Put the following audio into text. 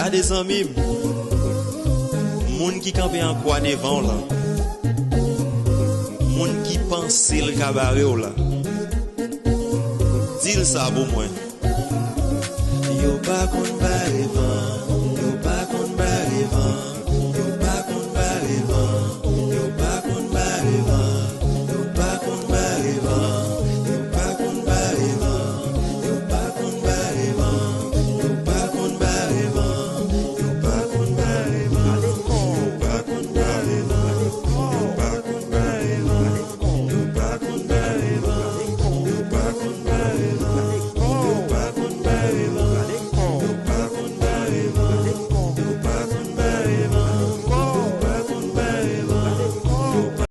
Gardez amis, moun qui campé en quoi devant là. Moun qui pense le cabaret là. Dis ça pour moi. Yo pas kon barre vent, yo pas kon barre vent, yo pas kon barre vent, yo pas kon barre vent.